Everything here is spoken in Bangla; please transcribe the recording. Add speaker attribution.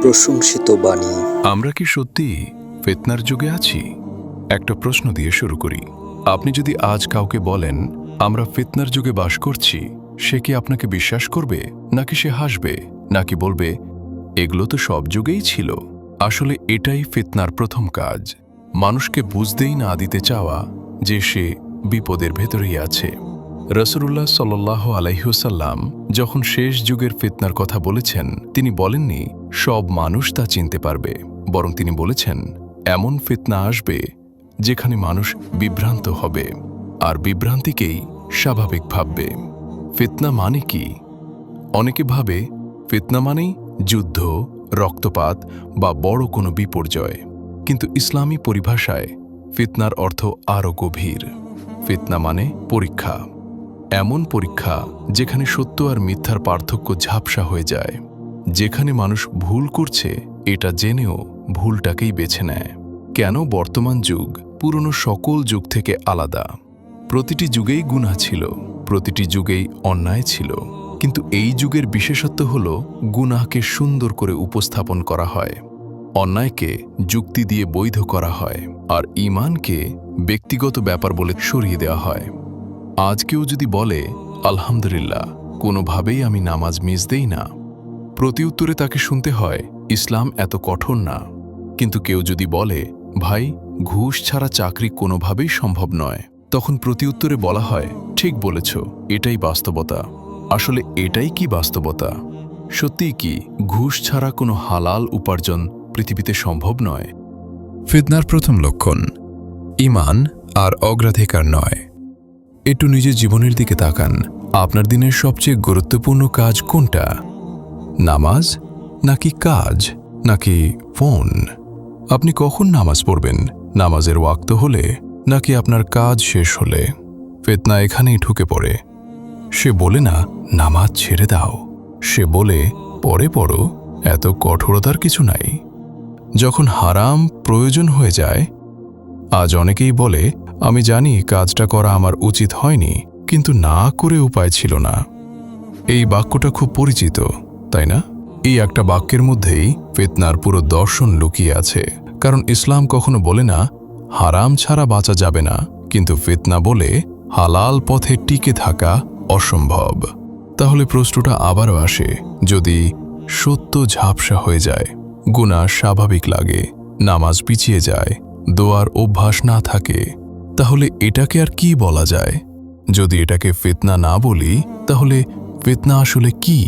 Speaker 1: প্রশংসিত বাণী।
Speaker 2: আমরা কি সত্যি ফিতনার যুগে আছি? একটা প্রশ্ন দিয়ে শুরু করি। আপনি যদি আজ কাউকে বলেন আমরা ফিতনার যুগে বাস করছি, সে কি আপনাকে বিশ্বাস করবে, নাকি সে হাসবে, নাকি বলবে এগুলো তো সব যুগেই ছিল? আসলে এটাই ফিতনার প্রথম কাজ, মানুষকে বুঝতেই না দিতে চাওয়া যে সে বিপদের ভেতরেই আছে। রাসূলুল্লাহ সাল্লাল্লাহু আলাইহি ওয়াসাল্লাম যখন শেষ যুগের ফিতনার কথা বলেছেন, তিনি বলেননি সব মানুষ তা চিনতে পারবে, বরং তিনি বলেছেন এমন ফিতনা আসবে যেখানে মানুষ বিভ্রান্ত হবে, আর বিভ্রান্তিকেই স্বাভাবিক ভাববে। ফিতনা মানে কি? অনেকে ভাবে ফিতনা মানেই যুদ্ধ, রক্তপাত বা বড় কোনো বিপর্যয়, কিন্তু ইসলামী পরিভাষায় ফিতনার অর্থ আরও গভীর। ফিতনা মানে পরীক্ষা, এমন পরীক্ষা যেখানে সত্য আর মিথ্যার পার্থক্য ঝাপসা হয়ে যায়, যেখানে মানুষ ভুল করছে এটা জেনেও ভুলটাকেই বেছে নেয়। কেন বর্তমান যুগ পুরনো সকল যুগ থেকে আলাদা? প্রতিটি যুগেই গুনাহ ছিল, প্রতিটি যুগেই অন্যায় ছিল, কিন্তু এই যুগের বিশেষত্ব হল গুনাহকে সুন্দর করে উপস্থাপন করা হয়, অন্যায়কে যুক্তি দিয়ে বৈধ করা হয়, আর ঈমানকে ব্যক্তিগত ব্যাপার বলে সরিয়ে দেওয়া হয়। আজ কেউ যদি বলে আলহামদুলিল্লাহ, কোনোভাবেই আমি নামাজ মিস দেই না, প্রতিউত্তরে তাকে শুনতে হয় ইসলাম এত কঠোর না। কিন্তু কেউ যদি বলে ভাই, ঘুষ ছাড়া চাকরি কোনোভাবেই সম্ভব নয়, তখন প্রতিউত্তরে বলা হয় ঠিক বলেছ, এটাই বাস্তবতা। আসলে এটাই কি বাস্তবতা? সত্যিই কি ঘুষ ছাড়া কোনো হালাল উপার্জন পৃথিবীতে সম্ভব নয়?
Speaker 3: ফিতনার প্রথম লক্ষণ ঈমান আর অগ্রাধিকার নয়। একটু নিজের জীবনের দিকে তাকান। আপনার দিনের সবচেয়ে গুরুত্বপূর্ণ কাজ কোনটা? নামাজ, নাকি কাজ, নাকি ফোন? আপনি কখন নামাজ পড়বেন? নামাজের ওয়াক্ত হলে, নাকি আপনার কাজ শেষ হলে? ফিতনা এখানেই ঢুকে পড়ে। সে বলে না নামাজ ছেড়ে দাও, সে বলে পরে পড়ো, এত কঠোরতার কিছু নাই। যখন হারাম প্রয়োজন হয়ে যায়, আজ অনেকেই বলে আমি জানি কাজটা করা আমার উচিত হয়নি, কিন্তু না করে উপায় ছিল না। এই বাক্যটা খুব পরিচিত, তাই না? এই একটা বাক্যের মধ্যেই ফিতনার পুরো দর্শন লুকিয়ে আছে। কারণ ইসলাম কখনো বলে না হারাম ছাড়া বাঁচা যাবে না, কিন্তু ফিতনা বলে হালাল পথে টিকে থাকা অসম্ভব। তাহলে প্রশ্নটা আবারও আসে, যদি সত্য ঝাপসা হয়ে যায়, গুনাহ স্বাভাবিক লাগে, নামাজ পিছিয়ে যায়, দোয়ার অভ্যাস না থাকে, তাহলে এটাকে আর কি বলা যায়? যদি এটাকে ফিতনা না বলি, তাহলে ফিতনা আসলে কি?